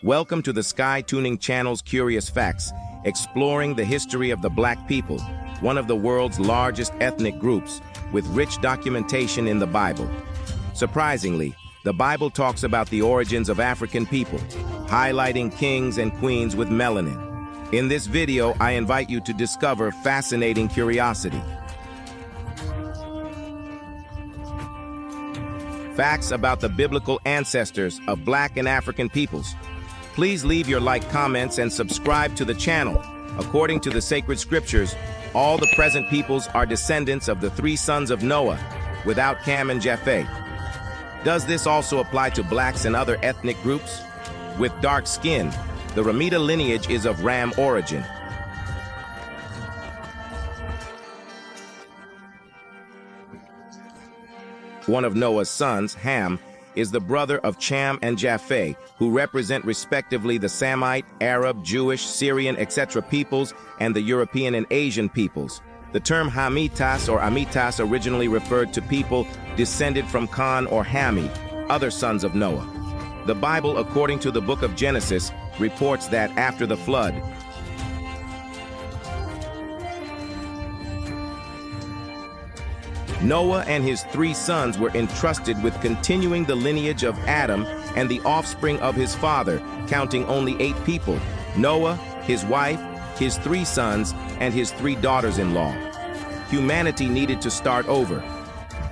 Welcome to the Sky Tuning Channel's Curious Facts, exploring the history of the Black people, one of the world's largest ethnic groups, with rich documentation in the Bible. Surprisingly, the Bible talks about the origins of African people, highlighting kings and queens with melanin. In this video, I invite you to discover fascinating curiosity. Facts about the biblical ancestors of Black and African peoples. Please leave your like, comments, and subscribe to the channel. According to the sacred scriptures, all the present peoples are descendants of the three sons of Noah, without Ham and Japheth. Does this also apply to Blacks and other ethnic groups? With dark skin, the Ramita lineage is of Ram origin. One of Noah's sons, Ham, is the brother of Cham and Japheth, who represent respectively the Semite, Arab, Jewish, Syrian, etc. peoples and the European and Asian peoples. The term Hamitas or Amitas originally referred to people descended from Can or Hami, other sons of Noah. The Bible, according to the book of Genesis, reports that after the flood, Noah and his three sons were entrusted with continuing the lineage of Adam and the offspring of his father, counting only 8 people: Noah, his wife, his 3 sons, and his 3 daughters-in-law. Humanity needed to start over.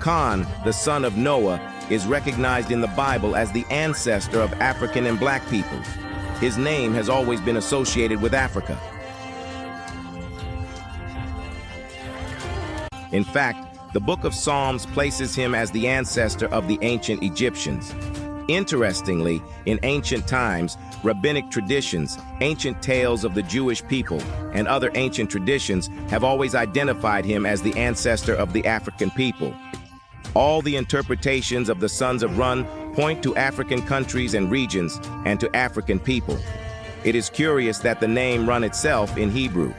Can, the son of Noah, is recognized in the Bible as the ancestor of African and Black peoples. His name has always been associated with Africa. In fact, the book of Psalms places him as the ancestor of the ancient Egyptians. Interestingly, in ancient times, rabbinic traditions, ancient tales of the Jewish people, and other ancient traditions have always identified him as the ancestor of the African people. All the interpretations of the sons of Run point to African countries and regions and to African people. It is curious that the name Run itself in Hebrew,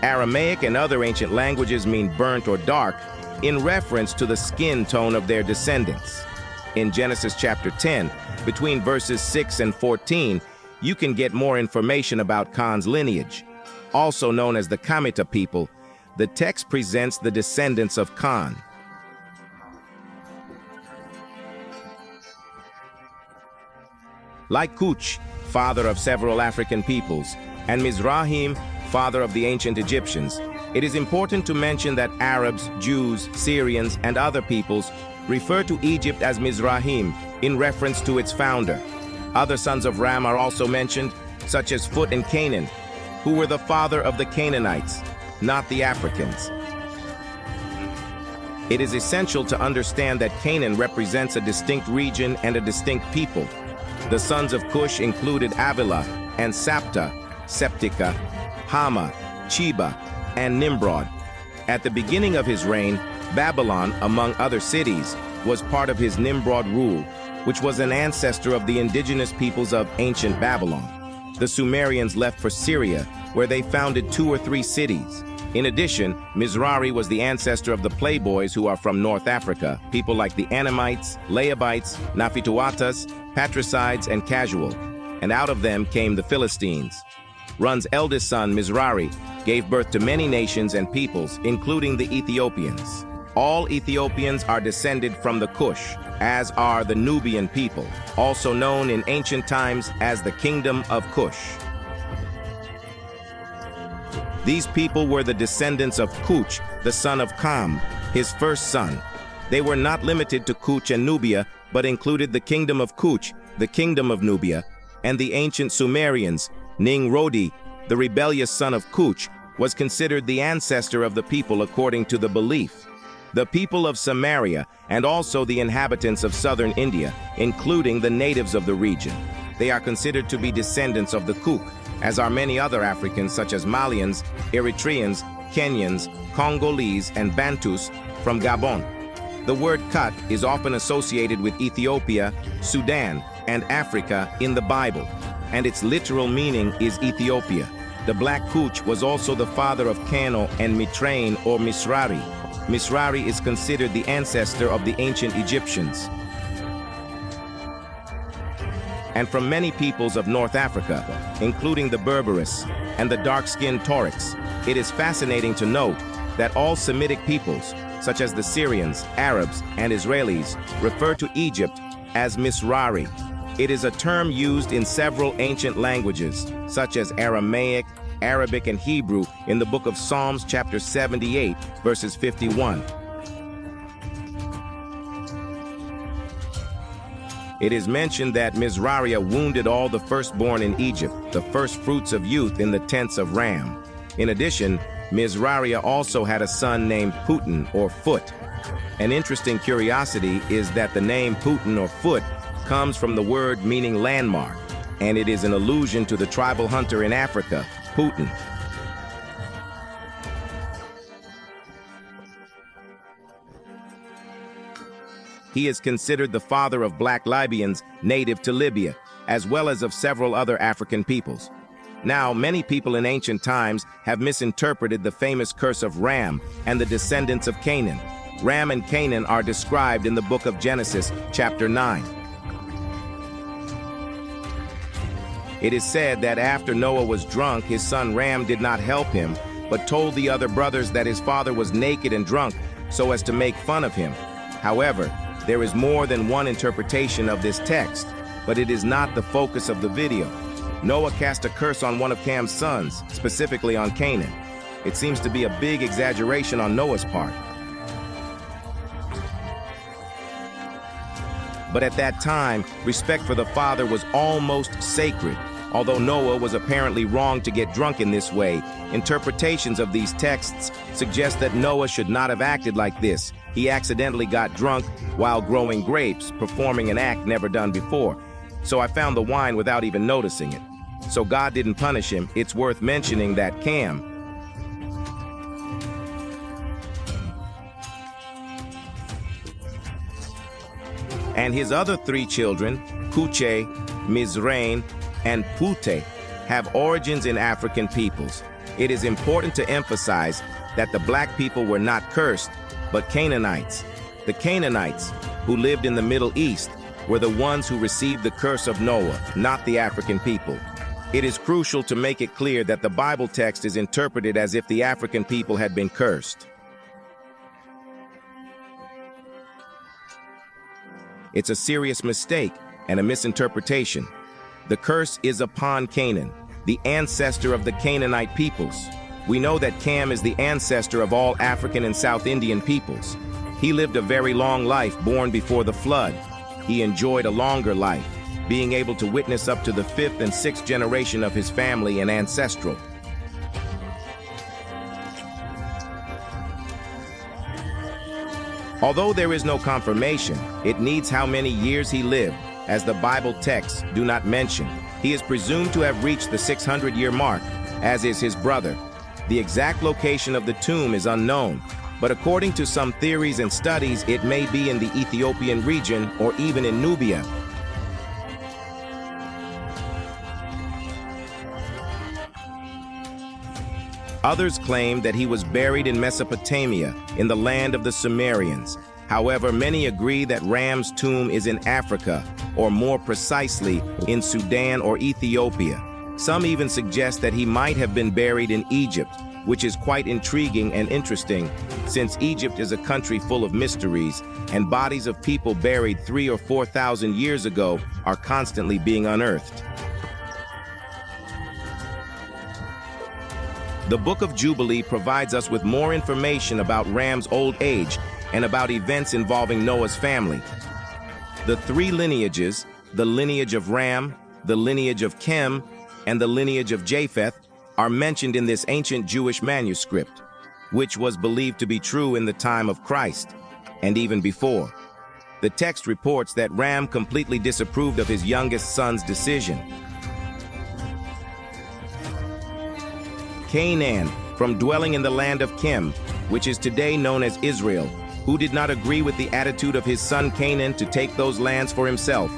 Aramaic, and other ancient languages mean burnt or dark, in reference to the skin tone of their descendants. In Genesis chapter 10, between verses 6 and 14, you can get more information about Can's lineage. Also known as the Kamita people, the text presents the descendants of Can. Like Cush, father of several African peoples, and Misraim, father of the ancient Egyptians, it is important to mention that Arabs, Jews, Syrians, and other peoples refer to Egypt as Misraim in reference to its founder. Other sons of Ram are also mentioned, such as Phut and Canaan, who were the father of the Canaanites, not the Africans. It is essential to understand that Canaan represents a distinct region and a distinct people. The sons of Cush included Avila and Sapta, Septica, Hama, Chiba, and Nimrod. At the beginning of his reign, Babylon, among other cities, was part of his Nimrod rule, which was an ancestor of the indigenous peoples of ancient Babylon. The Sumerians left for Syria, where they founded 2 or 3 cities. In addition, Mizrahi was the ancestor of the playboys who are from North Africa, people like the Anamites, Leabites, Naphtatuatas, Patricides, and Casual, and out of them came the Philistines. Run's eldest son, Misraim, gave birth to many nations and peoples, including the Ethiopians. All Ethiopians are descended from the Cush, as are the Nubian people, also known in ancient times as the Kingdom of Cush. These people were the descendants of Cush, the son of Cam, his first son. They were not limited to Cush and Nubia, but included the Kingdom of Cush, the Kingdom of Nubia, and the ancient Sumerians. Ningrodi, the rebellious son of Cush, was considered the ancestor of the people according to the belief. The people of Samaria, and also the inhabitants of southern India, including the natives of the region. They are considered to be descendants of the Kuk, as are many other Africans such as Malians, Eritreans, Kenyans, Congolese, and Bantus from Gabon. The word Kut is often associated with Ethiopia, Sudan, and Africa in the Bible, and its literal meaning is Ethiopia. The Black Cush was also the father of Cano and Mitrain or Misraim. Misraim is considered the ancestor of the ancient Egyptians. and from many peoples of North Africa, including the Berberis and the dark-skinned Taurics. It is fascinating to note that all Semitic peoples, such as the Syrians, Arabs, and Israelis, refer to Egypt as Misraim. It is a term used in several ancient languages, such as Aramaic, Arabic, and Hebrew in the book of Psalms, chapter 78, verses 51. It is mentioned that Misraim wounded all the firstborn in Egypt, the first fruits of youth in the tents of Ram. In addition, Misraim also had a son named Putin, or Foot. An interesting curiosity is that the name Putin, or Foot, comes from the word meaning landmark, and it is an allusion to the tribal hunter in Africa, Putin. He is considered the father of black Libyans native to Libya, as well as of several other African peoples. Now, many people in ancient times have misinterpreted the famous curse of Ram and the descendants of Canaan. Ram and Canaan are described in the book of Genesis, chapter 9. It is said that after Noah was drunk, his son Ram did not help him, but told the other brothers that his father was naked and drunk so as to make fun of him. However, there is more than one interpretation of this text, but it is not the focus of the video. Noah cast a curse on one of Cam's sons, specifically on Canaan. It seems to be a big exaggeration on Noah's part. But at that time, respect for the father was almost sacred. Although Noah was apparently wrong to get drunk in this way, interpretations of these texts suggest that Noah should not have acted like this. He accidentally got drunk while growing grapes, performing an act never done before. So I found the wine without even noticing it. So God didn't punish him. It's worth mentioning that Cam and his other three children, Cush, Misraim, and Pute, have origins in African peoples. It is important to emphasize that the black people were not cursed, but Canaanites. The Canaanites, who lived in the Middle East, were the ones who received the curse of Noah, not the African people. It is crucial to make it clear that the Bible text is interpreted as if the African people had been cursed. It's a serious mistake and a misinterpretation. The curse is upon Canaan, the ancestor of the Canaanite peoples. We know that Cam is the ancestor of all African and South Indian peoples. He lived a very long life born before the flood. He enjoyed a longer life, being able to witness up to the 5th and 6th generation of his family and ancestral. Although there is no confirmation, it needs how many years he lived, as the Bible texts do not mention. He is presumed to have reached the 600-year mark, as is his brother. The exact location of the tomb is unknown, but according to some theories and studies, it may be in the Ethiopian region or even in Nubia. Others claim that he was buried in Mesopotamia, in the land of the Sumerians. However, many agree that Ram's tomb is in Africa, or more precisely, in Sudan or Ethiopia. Some even suggest that he might have been buried in Egypt, which is quite intriguing and interesting, since Egypt is a country full of mysteries, and bodies of people buried 3,000 or 4,000 years ago are constantly being unearthed. The Book of Jubilee provides us with more information about Ram's old age and about events involving Noah's family. The three lineages, the lineage of Ram, the lineage of Chem, and the lineage of Japheth, are mentioned in this ancient Jewish manuscript, which was believed to be true in the time of Christ, and even before. The text reports that Ram completely disapproved of his youngest son's decision. Canaan, from dwelling in the land of Chem, which is today known as Israel, who did not agree with the attitude of his son Canaan to take those lands for himself.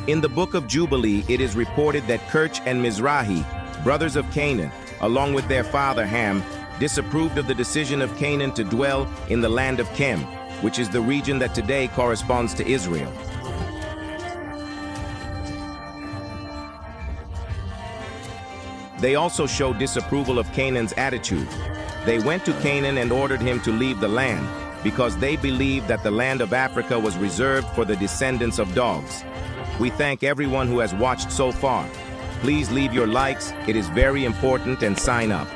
In the Book of Jubilee, it is reported that Cush and Misraim, brothers of Canaan, along with their father Ham, disapproved of the decision of Canaan to dwell in the land of Chem, which is the region that today corresponds to Israel. They also show disapproval of Canaan's attitude. They went to Canaan and ordered him to leave the land, because they believed that the land of Africa was reserved for the descendants of dogs. We thank everyone who has watched so far. Please leave your likes, it is very important, and sign up.